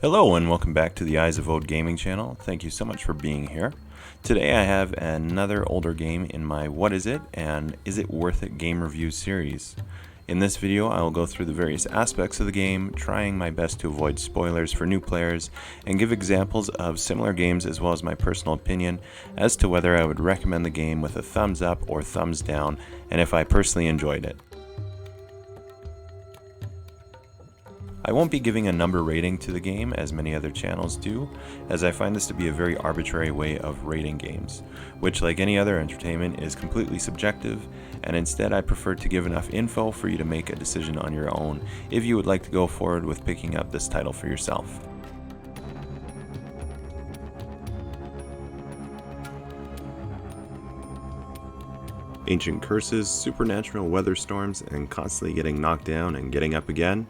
Hello and welcome back to the Eyes of Old Gaming channel. Thank you so much for being here. Today I have another older game in my What Is It and Is It Worth It game review series. In this video I will go through the various aspects of the game, trying my best to avoid spoilers for new players and give examples of similar games as well as my personal opinion as to whether I would recommend the game with a thumbs up or thumbs down and if I personally enjoyed it. I won't be giving a number rating to the game as many other channels do, as I find this to be a very arbitrary way of rating games, which like any other entertainment is completely subjective, and instead I prefer to give enough info for you to make a decision on your own if you would like to go forward with picking up this title for yourself. Ancient curses, supernatural weather storms, and constantly getting knocked down and getting up again.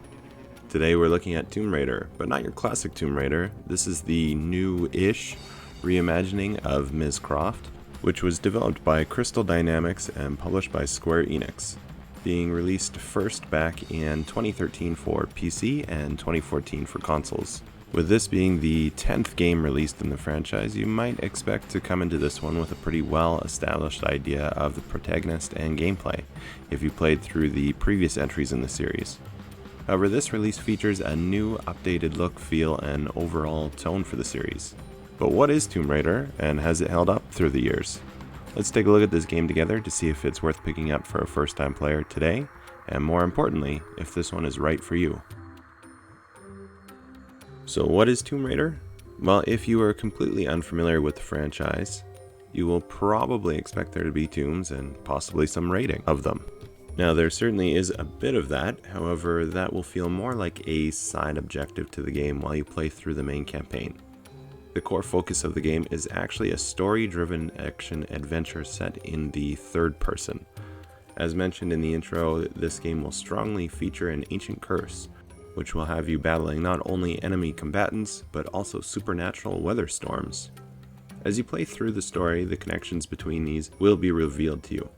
Today we're looking at Tomb Raider, but not your classic Tomb Raider. This is the new-ish reimagining of Ms. Croft, which was developed by Crystal Dynamics and published by Square Enix, being released first back in 2013 for PC and 2014 for consoles. With this being the 10th game released in the franchise, you might expect to come into this one with a pretty well-established idea of the protagonist and gameplay, if you played through the previous entries in the series. However, this release features a new, updated look, feel, and overall tone for the series. But what is Tomb Raider, and has it held up through the years? Let's take a look at this game together to see if it's worth picking up for a first-time player today, and more importantly, if this one is right for you. So what is Tomb Raider? Well, if you are completely unfamiliar with the franchise, you will probably expect there to be tombs and possibly some raiding of them. Now there certainly is a bit of that, however that will feel more like a side objective to the game while you play through the main campaign. The core focus of the game is actually a story-driven action-adventure set in the third person. As mentioned in the intro, this game will strongly feature an ancient curse, which will have you battling not only enemy combatants, but also supernatural weather storms. As you play through the story, the connections between these will be revealed to you.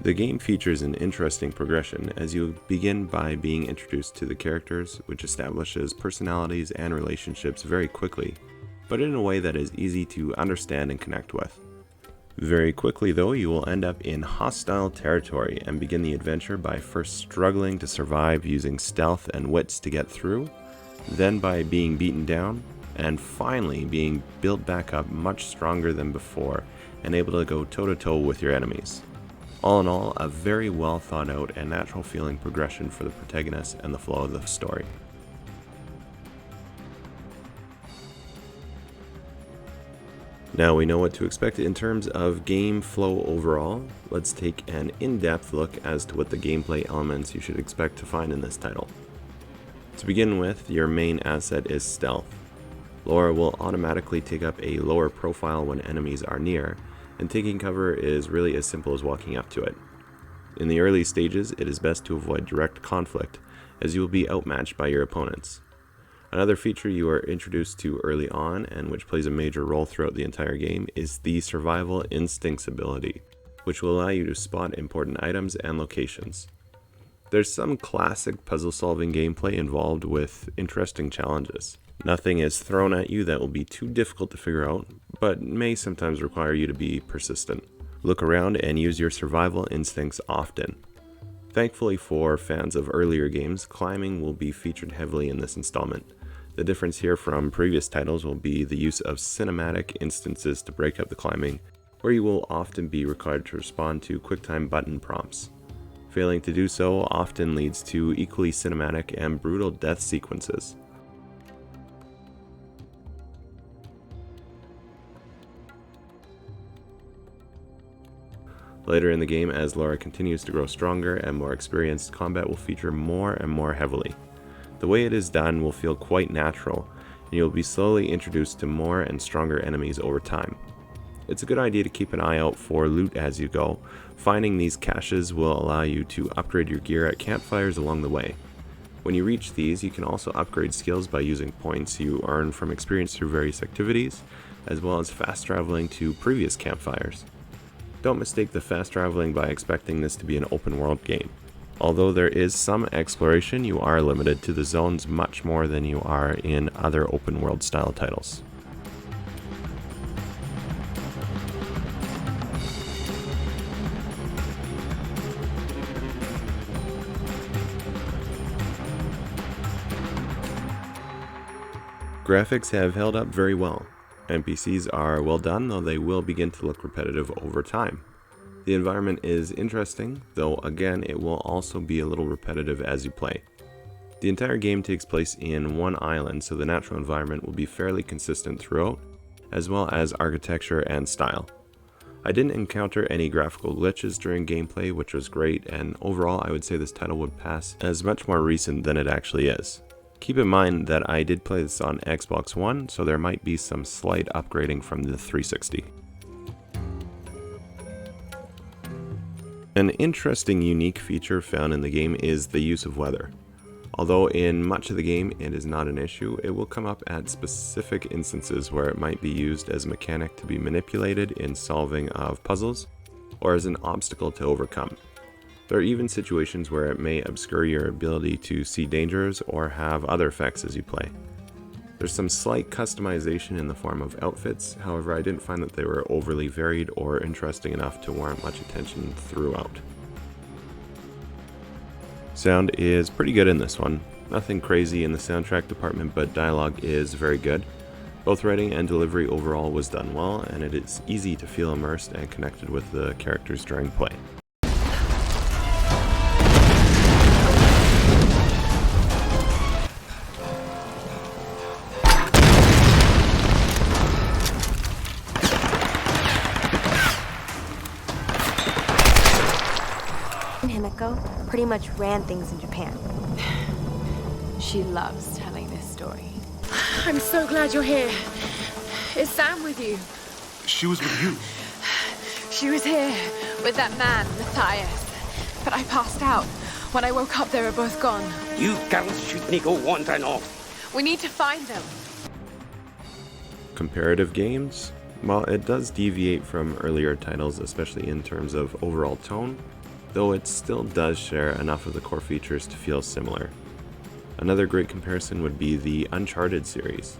The game features an interesting progression as you begin by being introduced to the characters, which establishes personalities and relationships very quickly, but in a way that is easy to understand and connect with. Very quickly though, you will end up in hostile territory and begin the adventure by first struggling to survive using stealth and wits to get through, then by being beaten down, and finally being built back up much stronger than before and able to go toe-to-toe with your enemies. All in all, a very well thought out and natural feeling progression for the protagonist and the flow of the story. Now we know what to expect in terms of game flow overall. Let's take an in-depth look as to what the gameplay elements you should expect to find in this title. To begin with, your main asset is stealth. Laura will automatically take up a lower profile when enemies are near, and taking cover is really as simple as walking up to it. In the early stages, it is best to avoid direct conflict, as you will be outmatched by your opponents. Another feature you are introduced to early on, and which plays a major role throughout the entire game, is the Survival Instincts ability, which will allow you to spot important items and locations. There's some classic puzzle-solving gameplay involved with interesting challenges. Nothing is thrown at you that will be too difficult to figure out, but may sometimes require you to be persistent. Look around and use your survival instincts often. Thankfully for fans of earlier games, climbing will be featured heavily in this installment. The difference here from previous titles will be the use of cinematic instances to break up the climbing, where you will often be required to respond to QuickTime button prompts. Failing to do so often leads to equally cinematic and brutal death sequences. Later in the game, as Laura continues to grow stronger and more experienced, combat will feature more and more heavily. The way it is done will feel quite natural, and you'll be slowly introduced to more and stronger enemies over time. It's a good idea to keep an eye out for loot as you go. Finding these caches will allow you to upgrade your gear at campfires along the way. When you reach these, you can also upgrade skills by using points you earn from experience through various activities, as well as fast traveling to previous campfires. Don't mistake the fast traveling by expecting this to be an open world game. Although there is some exploration, you are limited to the zones much more than you are in other open world style titles. Graphics have held up very well. NPCs are well done, though they will begin to look repetitive over time. The environment is interesting, though again it will also be a little repetitive as you play. The entire game takes place in one island, so the natural environment will be fairly consistent throughout, as well as architecture and style. I didn't encounter any graphical glitches during gameplay, which was great, and overall I would say this title would pass as much more recent than it actually is. Keep in mind that I did play this on Xbox One, so there might be some slight upgrading from the 360. An interesting, unique feature found in the game is the use of weather. Although in much of the game it is not an issue, it will come up at specific instances where it might be used as a mechanic to be manipulated in solving of puzzles, or as an obstacle to overcome. There are even situations where it may obscure your ability to see dangers or have other effects as you play. There's some slight customization in the form of outfits, however I didn't find that they were overly varied or interesting enough to warrant much attention throughout. Sound is pretty good in this one. Nothing crazy in the soundtrack department, but dialogue is very good. Both writing and delivery overall was done well, and it is easy to feel immersed and connected with the characters during play. Himiko pretty much ran things in Japan. She loves telling this story. I'm so glad you're here. Is Sam with you? She was with you. She was here with that man, Matthias. But I passed out. When I woke up, they were both gone. You can't shoot Nico once and all. We need to find them. Comparative games? Well, it does deviate from earlier titles, especially in terms of overall tone, though it still does share enough of the core features to feel similar. Another great comparison would be the Uncharted series.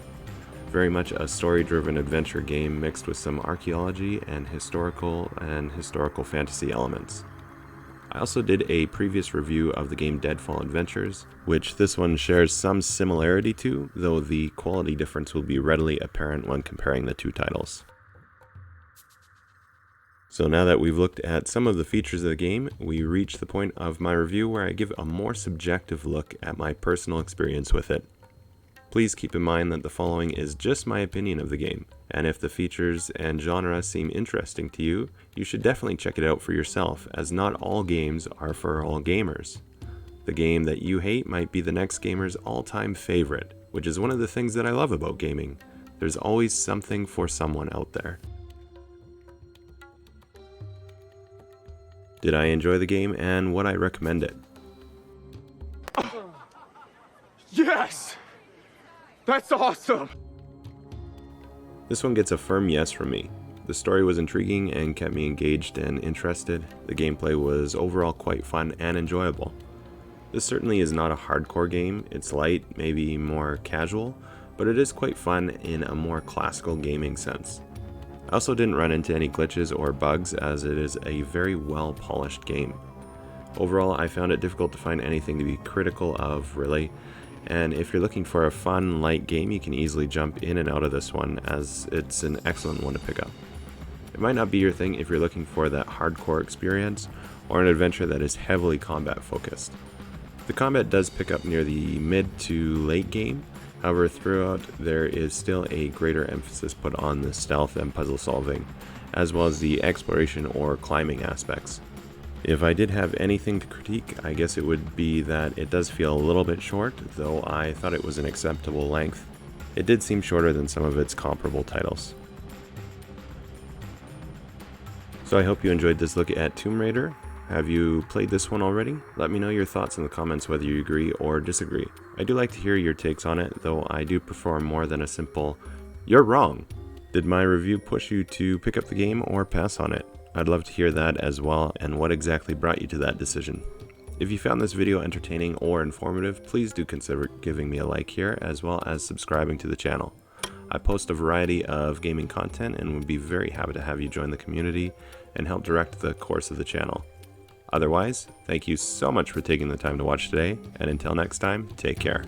Very much a story-driven adventure game mixed with some archaeology and historical fantasy elements. I also did a previous review of the game Deadfall Adventures, which this one shares some similarity to, though the quality difference will be readily apparent when comparing the two titles. So now that we've looked at some of the features of the game, we reach the point of my review where I give a more subjective look at my personal experience with it. Please keep in mind that the following is just my opinion of the game, and if the features and genre seem interesting to you, you should definitely check it out for yourself, as not all games are for all gamers. The game that you hate might be the next gamer's all-time favorite, which is one of the things that I love about gaming. There's always something for someone out there. Did I enjoy the game and would I recommend it? Yes! That's awesome! This one gets a firm yes from me. The story was intriguing and kept me engaged and interested. The gameplay was overall quite fun and enjoyable. This certainly is not a hardcore game. It's light, maybe more casual, but it is quite fun in a more classical gaming sense. I also didn't run into any glitches or bugs, as it is a very well polished game. Overall, I found it difficult to find anything to be critical of, really, and if you're looking for a fun, light game, you can easily jump in and out of this one, as it's an excellent one to pick up. It might not be your thing if you're looking for that hardcore experience, or an adventure that is heavily combat focused. The combat does pick up near the mid to late game. However, throughout there is still a greater emphasis put on the stealth and puzzle solving, as well as the exploration or climbing aspects. If I did have anything to critique, I guess it would be that it does feel a little bit short, though I thought it was an acceptable length. It did seem shorter than some of its comparable titles. So I hope you enjoyed this look at Tomb Raider. Have you played this one already? Let me know your thoughts in the comments whether you agree or disagree. I do like to hear your takes on it, though I do prefer more than a simple, "You're wrong." Did my review push you to pick up the game or pass on it? I'd love to hear that as well, and what exactly brought you to that decision. If you found this video entertaining or informative, please do consider giving me a like here, as well as subscribing to the channel. I post a variety of gaming content and would be very happy to have you join the community and help direct the course of the channel. Otherwise, thank you so much for taking the time to watch today, and until next time, take care.